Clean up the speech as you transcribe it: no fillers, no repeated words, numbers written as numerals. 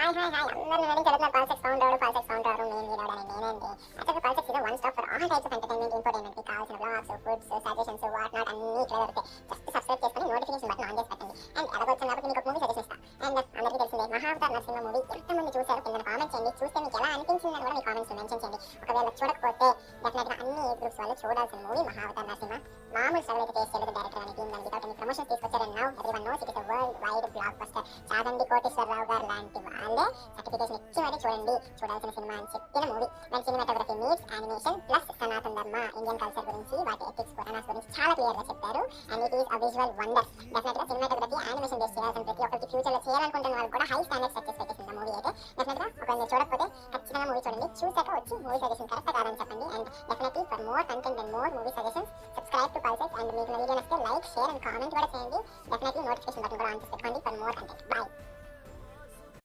Hi అందరూ నన్ను చెడుతున్నారు పల్సెక్స్ ఫౌండ్ అవరు మెయిన్ వీడియో అని నేనండి. యాక్చువల్గా పల్సెక్స్ ఇది one stop for all types of entertainment ఇన్ఫోటైన్మెంట్కి కావాల్సిన blogs foods suggestions what not అన్ని ఇక్కడ దొరుకుతాయి. జస్ట్ సబ్స్క్రైబ్ చేసుకొని నోటిఫికేషన్ బటన్ ఆన్ చేసి పెట్టండి. అండ్ అలాగే వచ్చిన కాబట్టి మీకు ఒక మూవీ సజెషన్ ఇస్తాను. అండ్ అందరికీ తెలిసిందే మహావతార్ నరసింహ మూవీ ఎంతమంది చూసారు కింద కామెంట్ చేయండి. చూస్తే మీకు ఎలా అనిపించిందని కూడా మీ కామెంట్స్ మెన్షన్ చేయండి. ఒకవేళ చూడకపోతే డెఫినెట్గా అన్ని ఏజ్ గ్రూప్స్ వాళ్ళు చూడాల్సిన మూవీ మహావతార్ నరసింహ. మామూలు స్ట్రగుల్ అయితే ఫేస్ చేయలేదు డైరెక్టర్ అని టీమ్ వితౌట్ ఎనీ ప్రమోషన్స్ తీసుకొచ్చారు. And now everyone knows it is a world wide block buster. Chaganti Koteswararao గారు లాంటి వాళ్ళే సర్టిఫికేషన్ ఇచ్చి మరీ చూడాల్సిన సినిమా అని చెప్పిన మూవీ. మన సినిమాటోగ్రఫీ మీట్స్ యానిమేషన్ ప్లస్ సనాతన ధర్మ ఇండియన్ కల్చర్ గురించి వాటి ఎథిక్స్ పురాణాస్ గురించి చాలా క్లియర్ గా చెప్పారు. And it is a visual wonder. Definite గా సినిమాటోగ్రఫీ యానిమేషన్ బేస్ చేయాల్సిన ప్రతి ఒక్కరికి ఫ్యూచర్ లో చేయాలనుకుంటున్న వాళ్ళు కూడా హై స్టాండర్డ్ సెట్ చేసి పెట్టేసింది మూవీ అయితే. డెఫినెట్ గా ఒకవేళ మీరు చూడకపోతే ఖచ్చితంగా మూవీ చూడండి. చూసాక వచ్చి మూవీ సజెషన్ కరెక్ట్ కాదని చెప్పండి. And definitely for more content and more movie suggestions subscribe to pulses. And మీకు వీడియో నచ్చితే లైక్ షేర్ అండ్ కామెంట్ కూడా చేయండి. డెఫినెట్లీ నోటిఫికేషన్ బటన్ కూడా ఆన్ చేసి పెట్టుకోండి ఫర్ మోర్ కంటెంట్. బాయ్.